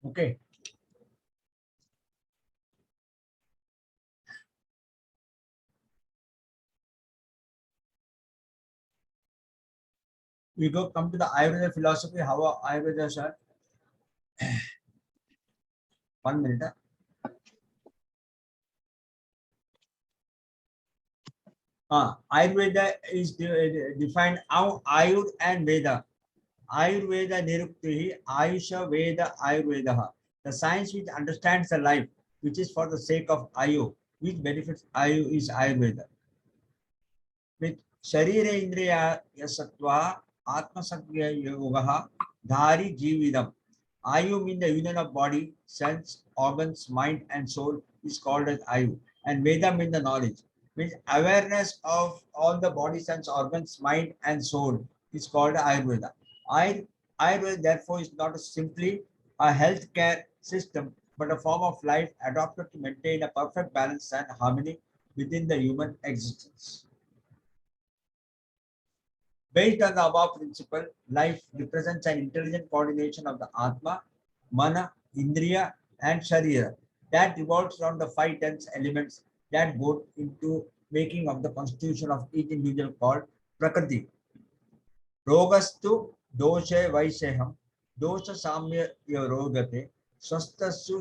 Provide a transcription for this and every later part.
Okay. We go come to the Ayurveda philosophy. How Ayurveda, sir? 1 minute. Ayurveda is defined how Ayur and Veda. Ayurveda Nirukti, Ayusha Veda Ayurveda. The science which understands the life, which is for the sake of Ayu, which benefits Ayu is Ayurveda. With Sharira Indriya Yasatva, Atma Sakya Yoga, Dhari Jividam. Ayu means the union of body, sense, organs, mind, and soul is called as Ayu. And Veda means the knowledge. Means awareness of all the body, sense, organs, mind, and soul is called Ayurveda. Ayurveda, therefore, is not simply a healthcare system, but a form of life adopted to maintain a perfect balance and harmony within the human existence. Based on the above principle, life represents an intelligent coordination of the Atma, Mana, Indriya, and Sharira that revolves around the five dense elements that go into making of the constitution of each individual called Prakriti. Rogastu doshe vaisheham, dosha samya rogate, swastasu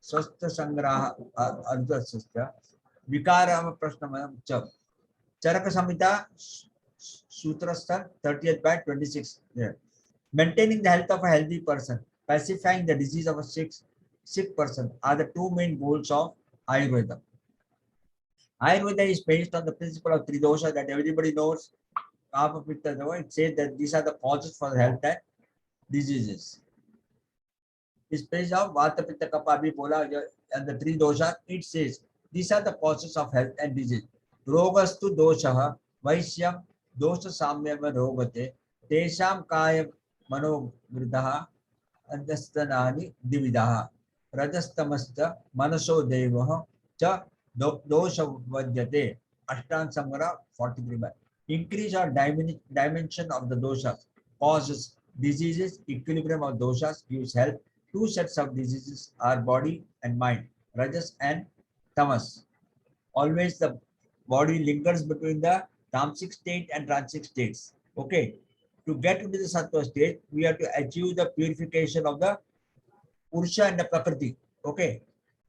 swasta sangraha ardhasya, vikarama prashnama cha. Charaka Samhita, Sutrasthar, 30th by 26. Yeah. Maintaining the health of a healthy person, pacifying the disease of a sick person are the two main goals of Ayurveda. Ayurveda is based on the principle of three dosha that everybody knows. Kapha, Pitta, it says that these are the causes for health and diseases. It's based on Vata, Pitta, Kapha, Abhi, Bola, and the three dosha. It says these are the causes of health and disease. Rogastu dosha, Vaishyam, dosha samyam rogate, Tesham kaya मनोवृद्धः अध्यस्तनानि द्विविधः रजस्तमश्च मनसो देवः च दोषवज्यते Ashtan Samara 43 by increase or dimension of the doshas causes diseases. Equilibrium of doshas gives health. Two sets of diseases are body and mind, rajas and tamas. Always the body lingers between the tamasic state and rajasic states. Okay, to get into the sattva state, we have to achieve the purification of the Purusha and the Prakriti. Okay.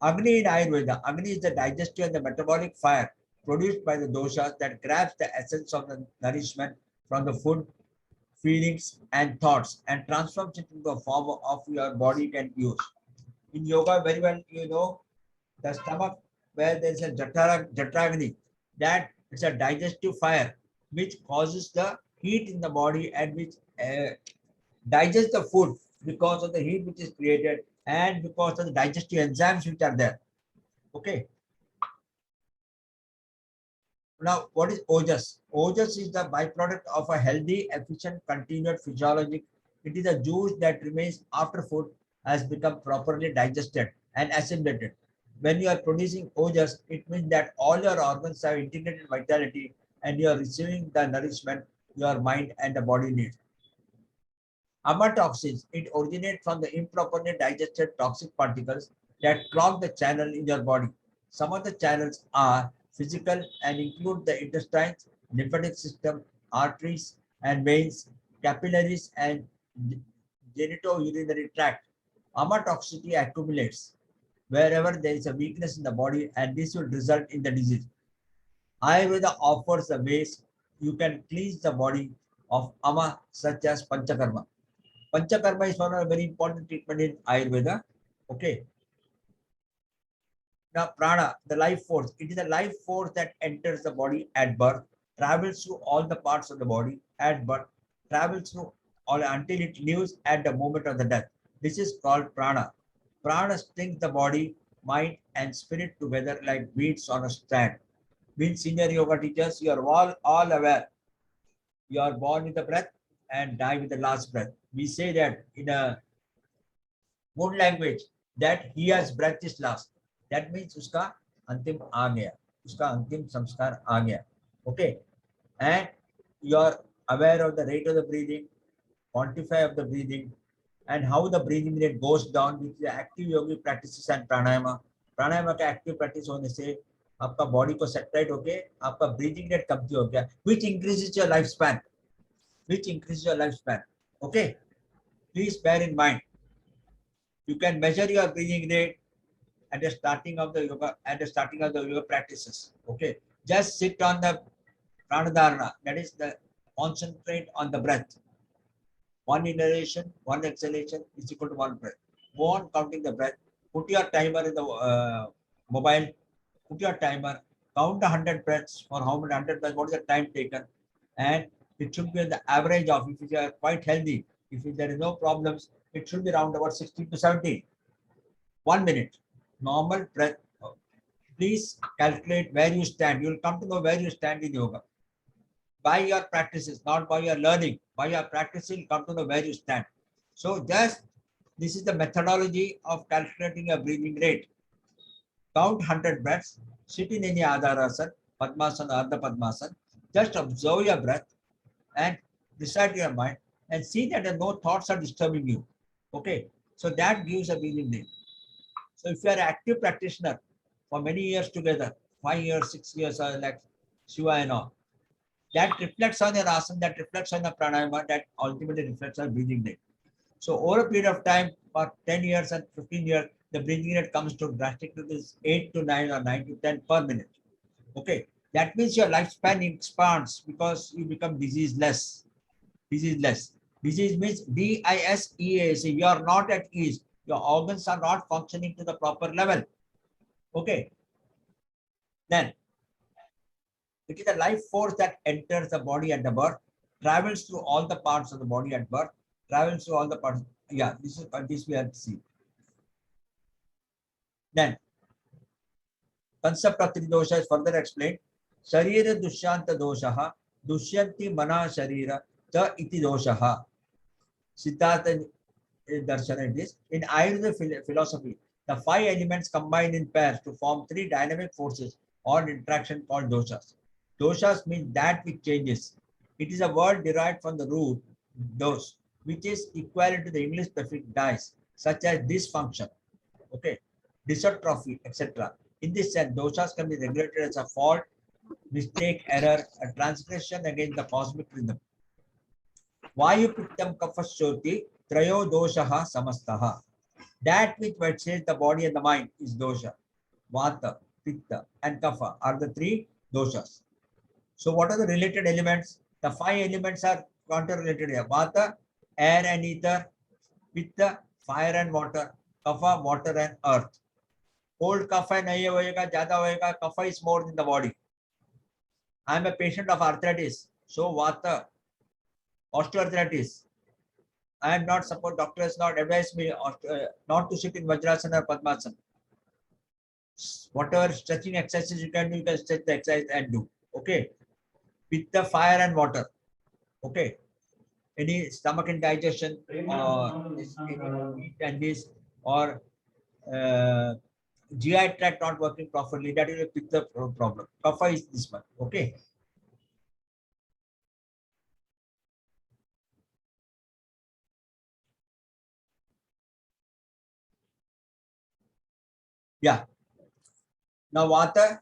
Agni in Ayurveda. Agni is the digestive and the metabolic fire produced by the doshas that grabs the essence of the nourishment from the food, feelings, and thoughts and transforms it into a form of your body can use. In yoga, very well, you know, the stomach where there is a jatragni, that it's a digestive fire which causes the heat in the body and which digest the food because of the heat which is created and because of the digestive enzymes which are there. Okay. Now, what is ojas? Ojas is the byproduct of a healthy, efficient, continued physiologic. It is a juice that remains after food has become properly digested and assimilated. When you are producing ojas, it means that all your organs have integrated vitality and you are receiving the nourishment your mind and the body need. Amatoxins, it originates from the improperly digested toxic particles that clog the channel in your body. Some of the channels are physical and include the intestines, lymphatic system, arteries and veins, capillaries and genitourinary tract. Amatoxicity accumulates wherever there is a weakness in the body and this will result in the disease. Ayurveda offers the ways you can cleanse the body of ama such as panchakarma. Panchakarma is one of the very important treatment in Ayurveda. Okay. Now, prana, the life force. It is the life force that enters the body at birth, travels through all the parts of the body at birth, travels through all until it leaves at the moment of the death. This is called prana. Prana strings the body, mind, and spirit together like beads on a strand. Being senior yoga teachers, you are all aware. You are born with the breath and die with the last breath. We say that in a good language that he has breath is last. That means uska antim aa gaya, uska antim samskar aa gaya. Okay, and you are aware of the rate of the breathing, quantify of the breathing, and how the breathing rate goes down with the active yogi practices and pranayama. प्राणायाम का active practice होने से आपका body को separate होके आपका breathing rate कमती हो गया, which increases your lifespan, which increases your lifespan. Okay, please bear in mind, you can measure your breathing rate at the starting of the yoga, at the starting of the yoga practices. Okay, just sit on the pranadharana, that is the concentrate on the breath. One inhalation, one exhalation is equal to one breath. Go on counting the breath. Put your timer in the mobile. Put your timer. Count 100 breaths for how many 100 breaths. What is the time taken? And it should be the average of, if you are quite healthy, if there is no problems, it should be around about 16 to 17. 1 minute. Normal breath. Please calculate where you stand. You will come to know where you stand in yoga. By your practices, not by your learning. By your practicing, come to know where you stand. So just this is the methodology of calculating a breathing rate. Count 100 breaths, sit in any Adharasana, Padmasana, Ardha Padmasana. Just observe your breath and decide your mind and see that no thoughts are disturbing you. Okay, so that gives a breathing rate. So if you are an active practitioner for many years together, 5 years, 6 years, like Shiva and all, that reflects on your asana, that reflects on the pranayama, that ultimately reflects on breathing rate. So over a period of time, for 10 years and 15 years, the breathing rate comes to drastically this 8 to 9 or 9 to 10 per minute. Okay, that means your lifespan expands because you become diseaseless. Diseaseless. Disease means D-I-S-E-A-S. You are not at ease. Your organs are not functioning to the proper level. Okay. Then it is the life force that enters the body at the birth, travels through all the parts of the body at birth, travels through all the parts. Yeah, this we have to see. Then concept of three dosha is further explained. Sharira dushyanta doshaha, dushyanti mana sharira ta iti doshaha. Siddhartha Darshana it is. In Ayurveda philosophy, the 5 elements combine in pairs to form 3 dynamic forces or interaction called doshas. Doshas means that which changes. It is a word derived from the root dos, which is equivalent to the English prefix dies, such as dysfunction, okay, dysatrophy, etc. In this sense, doshas can be regulated as a fault, mistake, error, a transgression against the cosmic rhythm. Vayu pittam kapha shoti trayo doshaha samastaha. That which vexates the body and the mind is dosha. Vata, pitta, and kapha are the 3 doshas. So what are the related elements? The 5 elements are counter-related here. Vata, air and ether. Pitta, fire and water. Kapha, water and earth. Cold kapha nahi hoega, jada hoega. Kapha is more in the body. I am a patient of arthritis. So vata, osteoarthritis. I am not support, doctor has not advised me not to sit in Vajrasana or Padmasana. Whatever stretching exercises you can stretch the exercise and do. Okay. With the fire and water. Okay. Any stomach indigestion or heat and this or GI tract not working properly, that is a pitta problem. Kapha is this one. Okay. Yeah. Now vata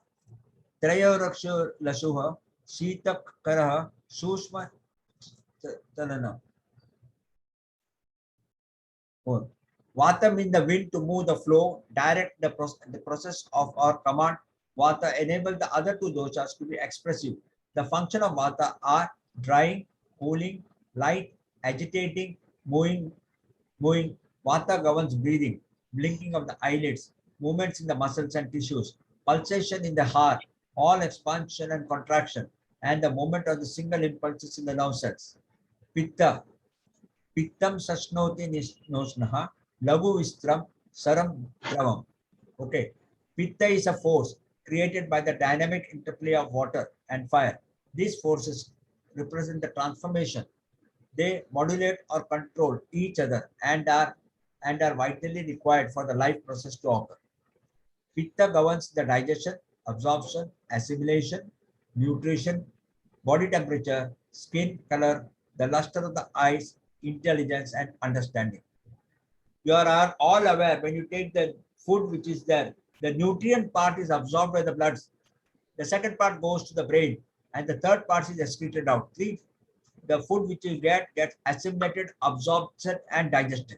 त्रयो रक्षो लशुः शीतकरः सूक्ष्म चलन. Vata means the wind to move the flow, direct the process of our command. Vata enable the other 2 doshas to be expressive. The function of vata are drying, cooling, light, agitating, moving. Vata governs breathing, blinking of the eyelids, movements in the muscles and tissues, pulsation in the heart, all expansion and contraction, and the movement of the single impulses in the nerve cells. Pitta, pittam sashnoti nosnaha, lagu vistram, saram dravam. Okay. Pitta is a force created by the dynamic interplay of water and fire. These forces represent the transformation. They modulate or control each other and are vitally required for the life process to occur. Pitta governs the digestion, absorption, assimilation, nutrition, body temperature, skin color, the luster of the eyes, intelligence, and understanding. You are all aware when you take the food which is there, the nutrient part is absorbed by the blood. The second part goes to the brain, and the third part is excreted out. The food which you get gets assimilated, absorbed, and digested.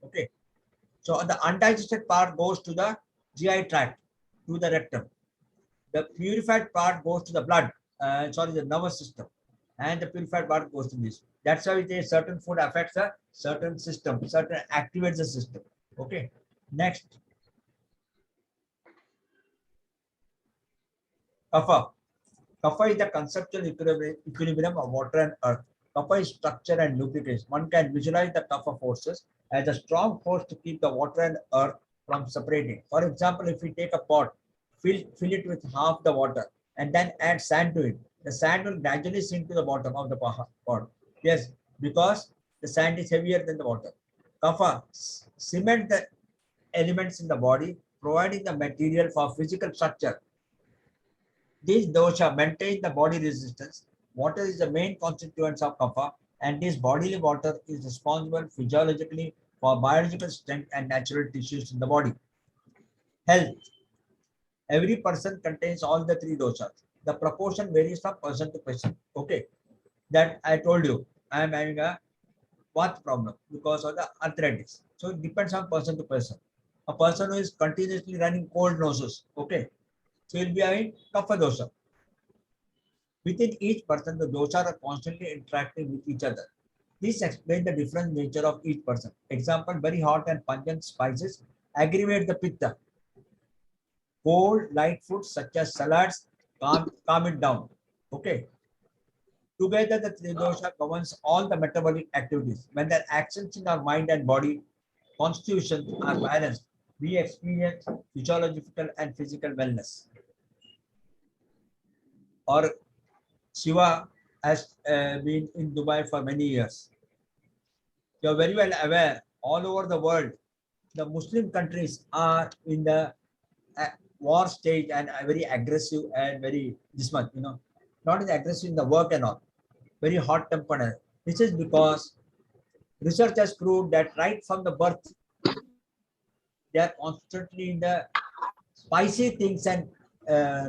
Okay. So the undigested part goes to the GI tract, to the rectum. The purified part goes to the blood, the nervous system, and the purified part goes to this. That's why it is certain food affects a certain system, certain activates the system. Okay. Next, kapha. Kapha is the conceptual equilibrium of water and earth. Kapha is structure and lubrication. One can visualize the kapha forces as a strong force to keep the water and earth from separating. For example, if we take a pot, fill it with half the water, and then add sand to it, the sand will gradually sink to the bottom of the pot. Yes, because the sand is heavier than the water. Kapha cement the elements in the body, providing the material for physical structure. These dosha maintain the body resistance. Water is the main constituent of kapha, and this bodily water is responsible physiologically for biological strength and natural tissues in the body. Health. Every person contains all the three doshas. The proportion varies from person to person. Okay, that I told you. I am having a what problem because of the arthritis. So it depends on person to person. A person who is continuously running cold noses, okay, so he'll be having kapha dosha. Within each person, the doshas are constantly interacting with each other. This explains the different nature of each person. Example, very hot and pungent spices aggravate the pitta. Cold, light foods such as salads calm it down. Okay. Together, the three dosha governs all the metabolic activities. When their actions in our mind and body constitution are balanced, we experience physiological and physical wellness. Or Shiva has been in Dubai for many years. You are very well aware, all over the world, the Muslim countries are in the war stage and very aggressive and very this much, not as aggressive in the work and all, very hot tempered. This is because research has proved that right from the birth, they are constantly in the spicy things and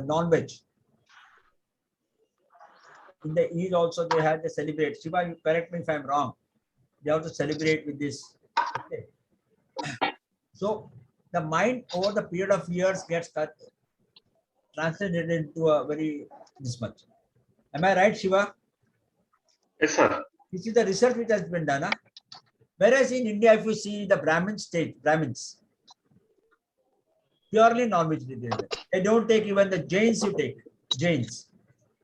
non-veg. In the Eid also they had to celebrate. Shiva, you correct me if I'm wrong. They have to celebrate with this. Okay. So the mind over the period of years gets translated into a very this much. Am I right, Shiva? Yes, sir. This is the research which has been done. Huh? Whereas in India, if you see the Brahmin state, Brahmins, purely non-vegetarian. They don't take even the Jains you take. Jains.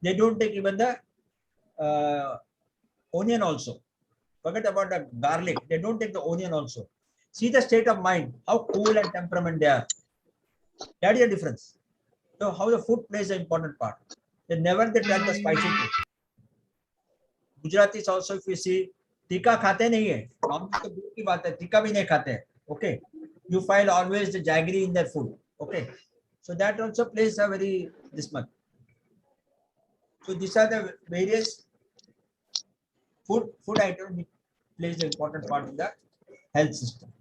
They don't take even the onion also. Forget about the garlic. They don't take the onion also. See the state of mind, how cool and temperament they are. That is the difference. So how the food plays an important part. They touch the spicy food. Gujaratis also, if you see, tika खाते नहीं है. Nonveg तो दूर की बात है, tika भी नहीं खाते. Okay. You find always the jaggery in their food. Okay. So that also plays a very this much. So these are the various food items which plays an important part in the health system.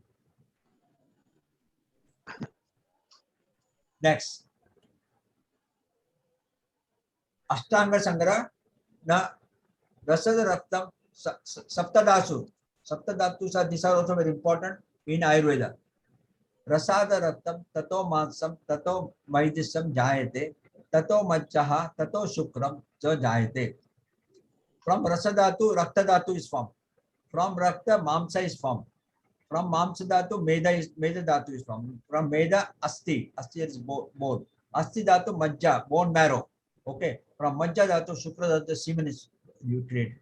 Next, Ashtanga Sangra na Rasada Raktam Saptadasu. Saptadatus these are also very important in Ayurveda. Rasada Raktam Tato Mansam Tato Maidisam Jayate Tato Machaha Tato Shukram Ja Jayate. From Rasadatu, Rakta Dhatu is formed. From Rakta, Mamsa is formed. From Mamsa Dhatu, Meda Dhatu is formed. From Meda, Asti. Asti is bone. Asti Dhatu, Majja, bone marrow. Okay. From Majja Dhatu, Shukra Dhatu, semen is created.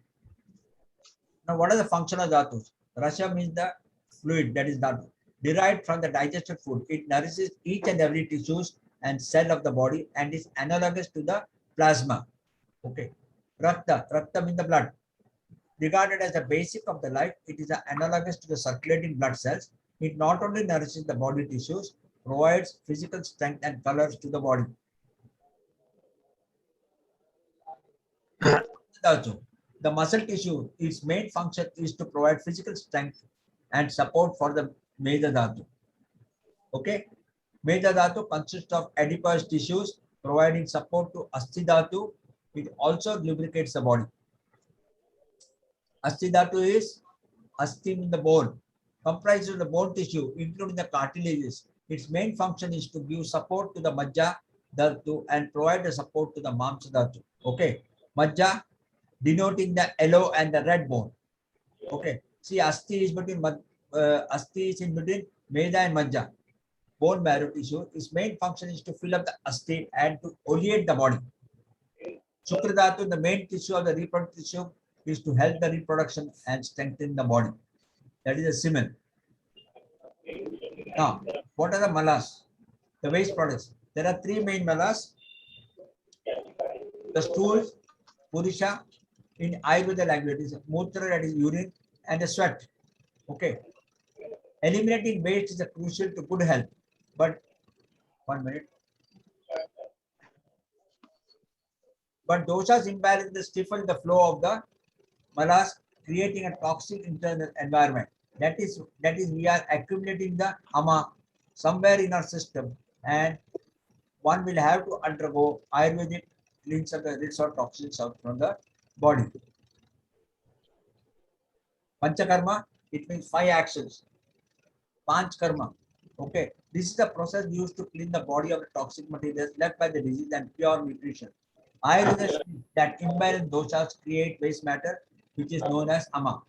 Now, what are the functional dhatus? Rasha means the fluid, that is dhatu. Derived from the digested food. It nourishes each and every tissues and cell of the body and is analogous to the plasma. Okay. Rakta means the blood. Regarded as the basic of the life, it is analogous to the circulating blood cells. It not only nourishes the body tissues, provides physical strength and colors to the body. The muscle tissue, its main function is to provide physical strength and support for the Meda Dhatu. Okay. Meda Dhatu consists of adipose tissues providing support to Asti Dhatu. It also lubricates the body. Asti Dhatu is Asti in the bone, comprises of the bone tissue, including the cartilages. Its main function is to give support to the Majja Dhatu and provide the support to the Mamsa Dhatu. Okay. Majja denoting the yellow and the red bone. Okay. See, Asti is between Asti is in between Meda and Majja. Bone marrow tissue. Its main function is to fill up the Asti and to oleate the body. Shukra Dhatu, the main tissue of the reproductive tissue, is to help the reproduction and strengthen the body. That is a semen. Now, what are the malas? The waste products. There are three main malas. The stools, Purisha, in Ayurveda language is Mutra, that is urine, and the sweat. Okay. Eliminating waste is a crucial to good health. But 1 minute. But doshas imbalance stifle the flow of the malas, creating a toxic internal environment. That is we are accumulating the ama somewhere in our system, and one will have to undergo Ayurvedic cleanse of the rid of toxins out from the body. Panchakarma, it means 5 actions. Panch karma. Okay. This is the process used to clean the body of the toxic materials left by the disease and pure nutrition. Ayurveda says that imbalanced doshas create waste matter, which is known as ama.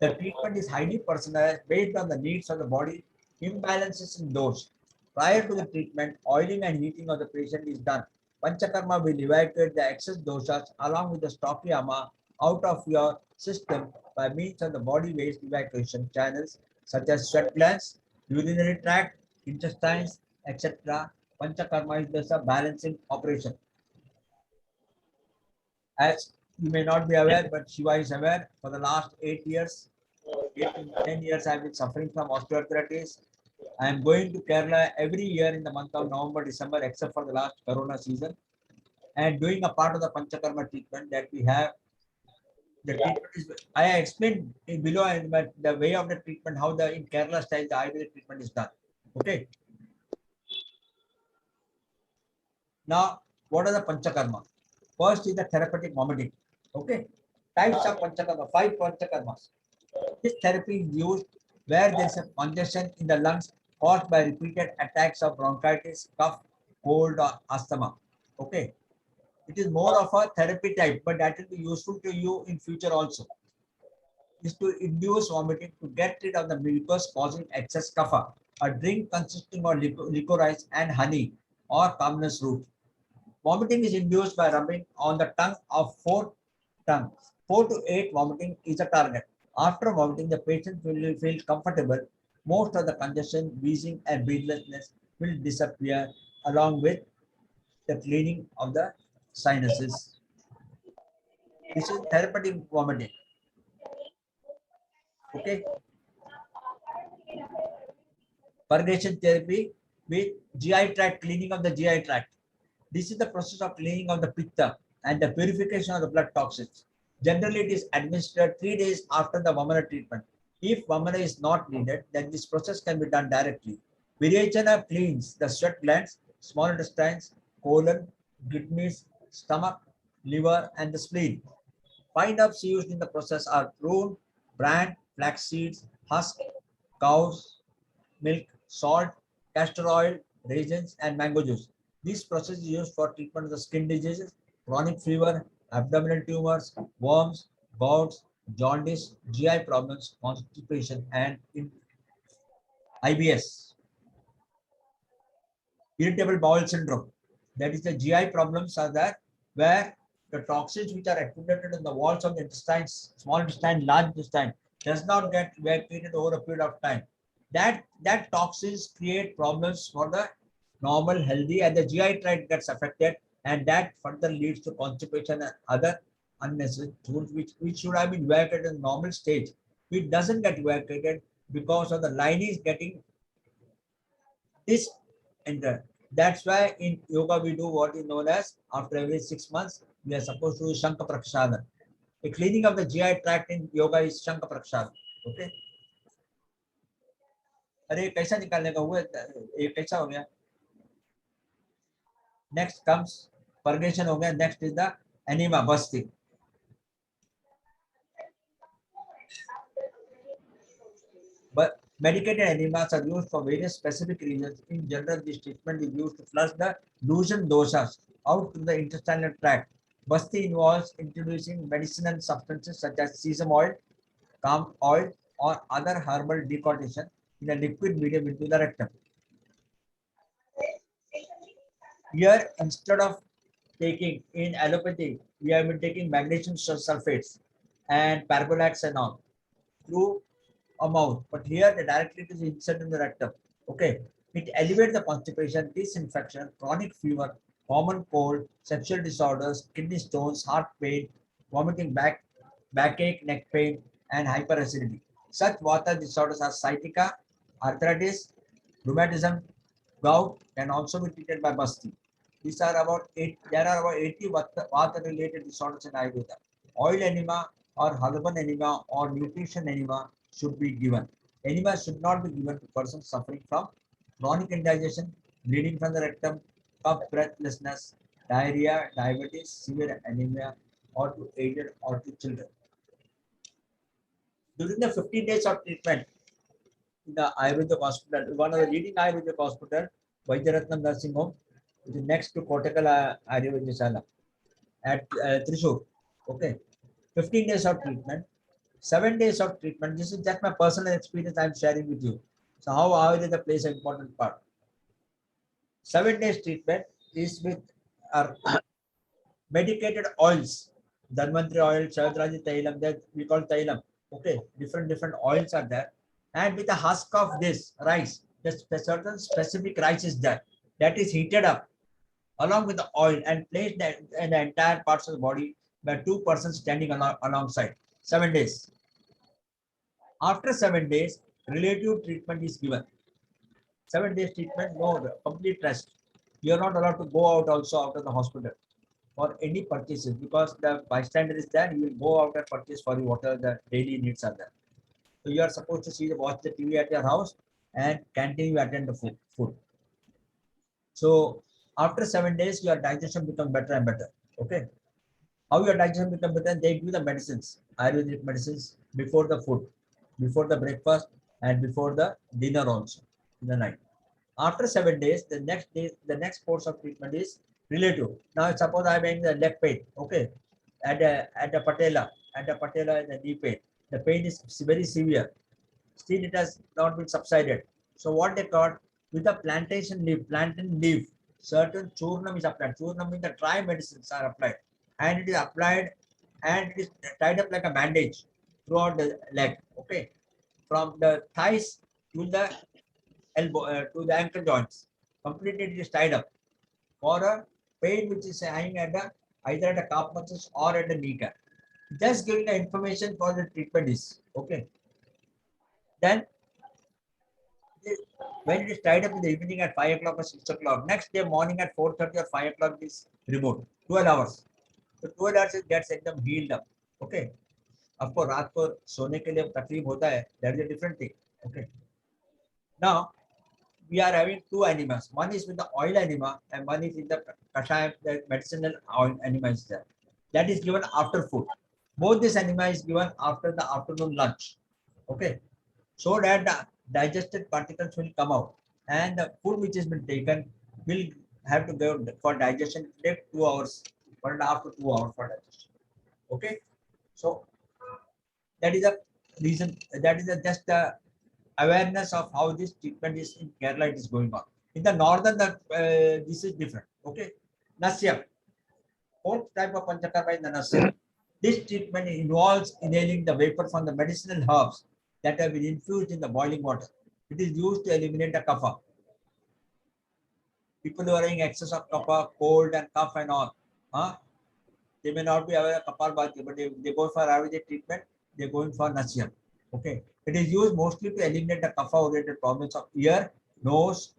The treatment is highly personalized based on the needs of the body. Imbalances in dose. Prior to the treatment, oiling and heating of the patient is done. Panchakarma will evacuate the excess doshas along with the stocky ama out of your system by means of the body waste evacuation channels such as sweat glands, urinary tract, intestines, etc. Panchakarma is just a balancing operation. As you may not be aware, but Shiva is aware, for the last 8 years, 8 to 10 years, I've been suffering from osteoarthritis. I am going to Kerala every year in the month of November, December, except for the last Corona season, and doing a part of the Panchakarma treatment that we have. The treatment is, I explained below, but the way of the treatment, how the in Kerala style the Ayurvedic treatment is done. Okay. Now, what are the Panchakarma? First is the therapeutic vomiting. Okay. Types of Panchakarma, 5 Panchakarmas. This therapy is used where there is a congestion in the lungs caused by repeated attacks of bronchitis, cough, cold, or asthma. Okay. It is more of a therapy type, but that will be useful to you in future also. Is to induce vomiting to get rid of the mucus causing excess kapha. A drink consisting of licorice and honey or calmness root. Vomiting is induced by rubbing on the tongue of 4 tongues. 4 to 8 vomiting is a target. After vomiting, the patient will feel comfortable. Most of the congestion, wheezing, and breathlessness will disappear along with the cleaning of the sinuses. This is therapeutic vomiting. Okay. Purgation therapy with GI tract, cleaning of the GI tract. This is the process of cleaning of the pitta and the purification of the blood toxins. Generally, it is administered 3 days after the Vamana treatment. If Vamana is not needed, then this process can be done directly. Virechana cleans the sweat glands, small intestines, colon, kidneys, stomach, liver, and the spleen. Fine herbs used in the process are prune, bran, flax seeds, husk, cow's milk, salt, castor oil, raisins, and mango juice. This process is used for treatment of the skin diseases, chronic fever, abdominal tumors, worms, gouts, jaundice, GI problems, constipation, and in IBS. Irritable bowel syndrome. That is the GI problems are there where the toxins which are accumulated in the walls of the intestines, small intestine, large intestine, does not get evacuated over a period of time. That toxins create problems for the normal healthy, and the GI tract gets affected, and that further leads to constipation and other unnecessary foods which should have been evacuated in normal stage. It doesn't get evacuated because of the lining is getting this enter. That's why in yoga we do what is known as after every 6 months we are supposed to do Shankha Prakshadana. The cleaning of the GI tract in yoga is Shankha Prakshadana. Okay. अरे कैसा निकालने का हुआ, ये कैसा हो गया. Next comes purgation हो गया. नेक्स्ट इज द एनीमा, बस्टिंग. But medicated enemas are used for various specific reasons. In general, this treatment is used to flush the loosened dosas out to the intestinal tract. Basti involves introducing medicinal substances such as sesame oil, calm oil, or other herbal decoction in a liquid medium into the rectum. Here, instead of taking in allopathy, we have been taking magnesium sulfates and parabolacs and all through a mouth, but here the directly it is inserted in the rectum. Okay, it elevates the constipation, disinfection, chronic fever, common cold, sexual disorders, kidney stones, heart pain, vomiting, backache, neck pain, and hyperacidity. Such water disorders are sciatica, arthritis, rheumatism, gout can also be treated by Basti. These are about there are about 80 water-related disorders in Ayurveda. Oil enema or Halaban enema or nutrition enema should be given. Enema should not be given to persons suffering from chronic indigestion, bleeding from the rectum, cough, breathlessness, diarrhea, diabetes, severe anemia, or to aged or to children. During the 15 days of treatment in the Ayurvedic hospital, one of the leading Ayurvedic hospital, Vaidyaratnam Nursing Home, which is next to Kotakala Ayurveda Sala at Thrissur. Okay, 15 days of treatment, 7 days of treatment. This is just my personal experience I am sharing with you. So how Ayurveda plays an important part. 7 days treatment is with our medicated oils, Dhanvantri oil, Savadraji Tailam, that we call Tailam. Okay, different oils are there. And with the husk of this rice, the certain specific rice is there. That is heated up along with the oil and placed in the entire parts of the body by two persons standing alongside. 7 days. After 7 days, relative treatment is given. 7 days treatment, no complete rest. You are not allowed to go out also out of the hospital for any purchases because the bystander is there. You will go out and purchase for you whatever the daily needs are there. So you are supposed to watch the TV at your house and continue to attend the food. So after 7 days, your digestion becomes better and better. Okay. How your digestion becomes better? They give the medicines, Ayurvedic medicines before the food, before the breakfast, and before the dinner also in the night. After 7 days, the next course of treatment is relative. Now, suppose I am having the leg pain, okay, at the patella, the knee pain. The pain is very severe. Still, it has not been subsided. So, what they call with the plantain leaf, certain churnam is applied. Churnam means the dry medicines are applied, and it is applied and it is tied up like a bandage throughout the leg. Okay, from the thighs to the elbow to the ankle joints. Completely it is tied up for a pain which is hanging at the either at the calf muscles or at the kneecap. Just giving the information for the treatment is okay. Then when it is tied up in the evening at 5 o'clock or 6 o'clock, next day morning at 4:30 or 5 o'clock it is removed. 12 hours. So 12 hours it gets एकदम healed up. Okay. आपको रात को सोने के लिए तकलीफ होता है. That is a different thing. Okay. Now we are having two enemas. One is with the oil enema and one is with the kashayam, the medicinal oil enema is there. That is given after food. Both this enema is given after the afternoon lunch. Okay. So that the digested particles will come out and the food which has been taken will have to go for digestion. It take 2 hours, 1.5 to 2 hours for digestion. Okay. So that is a reason, that is just a awareness of how this treatment is in Kerala it is going on. In the northern, this is different. Okay, Nasyam, fourth type of Panchakarma is the Nasyam. This treatment involves inhaling the vapor from the medicinal herbs that have been infused in the boiling water. It is used to eliminate the kapha. People who are having excess of kapha, cold and cough and all, they may not be aware of kapha, but they go for Ayurvedic treatment. They are going for Nasyam. Okay, it is used mostly to eliminate the kapha-related problems of ear, nose,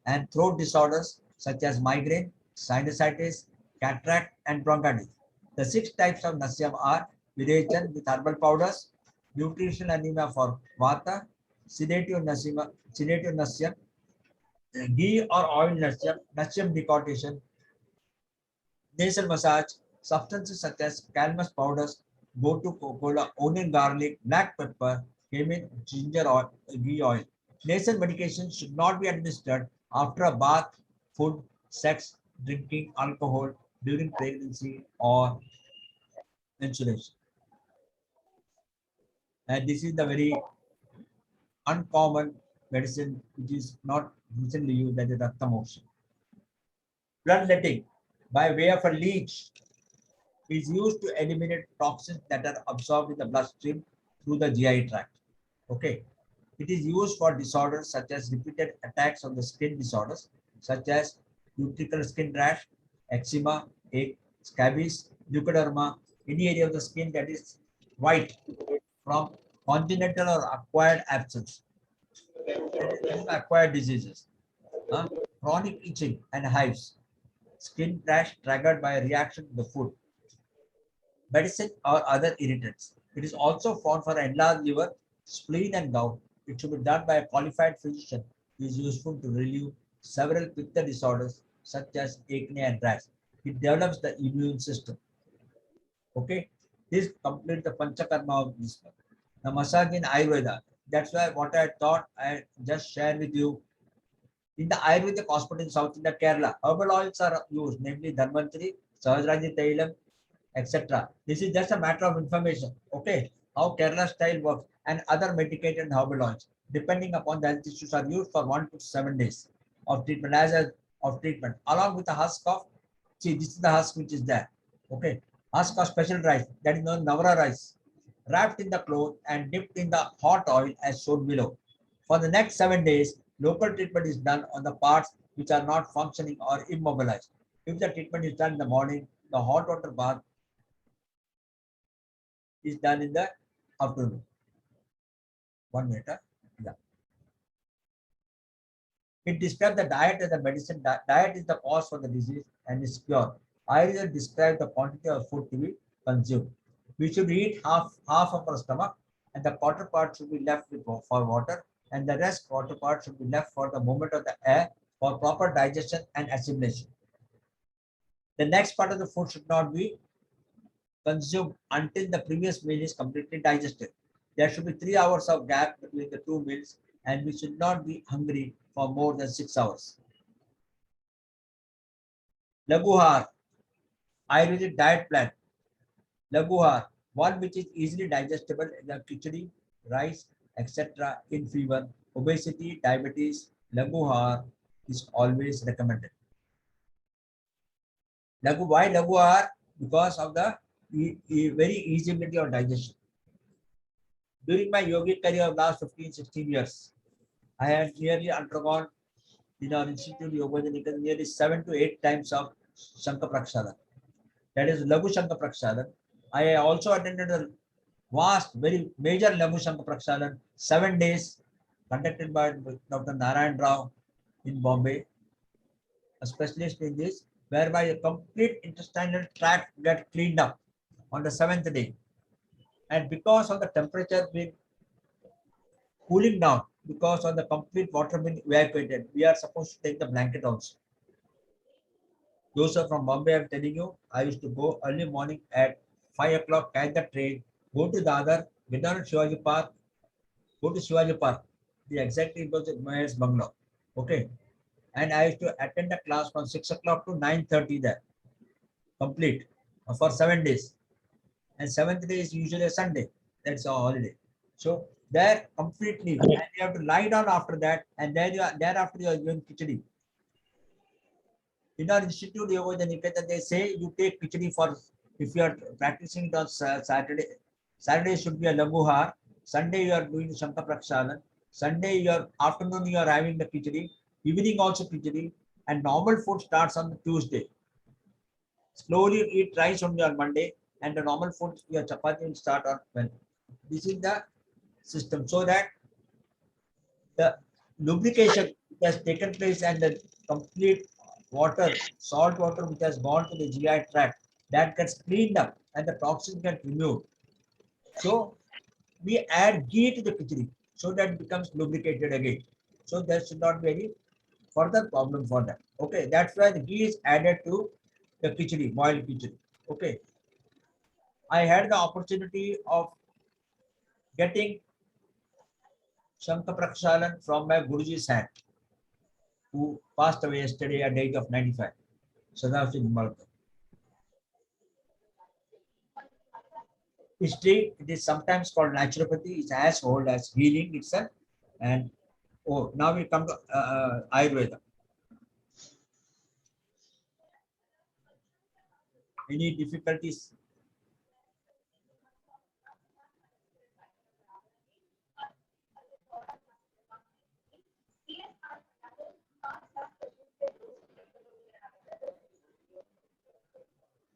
and throat disorders such as migraine, sinusitis, cataract, and bronchitis. The 6 types of Nasyam are Virechan with herbal powders, nutritional anemia for Vata, sedative nasyam, ghee or oil nasyam decortation, nasal massage, substances such as calamus powders, go-to cola, onion garlic, black pepper, cumin, ginger oil, ghee oil. Nasal medication should not be administered after a bath, food, sex, drinking alcohol, during pregnancy or menstruation. And this is the very uncommon medicine which is not recently used, that is Raktamoksha. Bloodletting by way of a leech is used to eliminate toxins that are absorbed in the bloodstream through the GI tract. Okay. It is used for disorders such as repeated attacks on the skin disorders, such as cuticle skin rash, eczema, scabies, leukoderma, any area of the skin that is white from congenital or acquired abscess, acquired diseases, chronic itching and hives, skin rash triggered by a reaction to the food, medicine or other irritants. It is also found for enlarged liver, spleen and gout. It should be done by a qualified physician. It is useful to relieve several pitta disorders such as acne and rash. It develops the immune system. Okay, this completes the panchakarma of this one. The massage in Ayurveda. That's why what I thought I just share with you. In the Ayurvedic hospital in South India, Kerala, herbal oils are used, namely Dhanvantari, Sahasrara Tailam, etc. This is just a matter of information. Okay, how Kerala style works and other medicated and herbal oils, depending upon the health issues, are used for 1 to 7 days of treatment of treatment, along with the husk of. See, this is the husk which is there. Okay, husk of special rice, that is known Navara rice, wrapped in the cloth and dipped in the hot oil as shown below. For the next 7 days, local treatment is done on the parts which are not functioning or immobilized. If the treatment is done in the morning, the hot water bath is done in the afternoon. 1 minute. Yeah. It describes the diet as a medicine. Diet is the cause for the disease and is cure. Ayurveda describes the quantity of food to be consumed. We should eat half of our stomach, and the quarter part should be left for water, and the rest quarter part should be left for the movement of the air for proper digestion and assimilation. The next part of the food should not be consumed until the previous meal is completely digested. There should be 3 hours of gap between the two meals, and we should not be hungry for more than 6 hours. Laguhar, Ayurvedic diet plan. Laguhar, one which is easily digestible, the khichdi, rice, etc. in fever, obesity, diabetes. Laguhar is always recommended. Why Laguhar? Because of the very easyability of digestion. During my yogic career of last 15-16 years, I had nearly undergone in our institute Yoga nearly 7 to 8 times of Shankha Prakshalan. That is Lagu Shankha Prakshalan. I also attended a vast, very major Lagu Shankha Prakshalan, 7 days, conducted by Dr. Narayan Rao in Bombay, a specialist in this, whereby a complete intestinal tract get cleaned up on the 7th day. And because of the temperature being cooling down, because of the complete water being evacuated, we are supposed to take the blanket also. Those are from Bombay, I'm telling you, I used to go early morning at 5 o'clock, catch the train, go to Dadar, get down at Shivaji Park, go to Shivaji Park. The exactly it was at Mayor's Bungalow. Okay. And I used to attend the class from 6 o'clock to 9:30 there. Complete for 7 days. And 7th day is usually a Sunday. That's a holiday. So there completely, and you have to lie down after that, and then thereafter you are given khichdi. In our institute, Yoga Niketan, they say you take khichdi for, if you are practicing it on Saturday. Saturday should be a laguhar. Sunday you are doing Shankha Prakshalan. Sunday your afternoon you are having the khichdi. Evening also khichdi. And normal food starts on the Tuesday. Slowly eat rice only on Monday, and the normal food your chapati will start on Wednesday. This is the system, so that the lubrication has taken place and the complete water, salt water which has gone to the GI tract, that gets cleaned up and the toxins get removed. So we add ghee to the khichdi. so that becomes lubricated again. So there should not be any further problem for that. Okay, that's why the ghee is added to the khichdi, boiled khichdi. Okay, I had the opportunity of getting Shankha Prakshalan from my Guruji's hand, who passed away yesterday at the age of 95, Sadav Singh Malkar. History, it is sometimes called naturopathy. It's as old as healing itself. And oh, now we come to Ayurveda. Any difficulties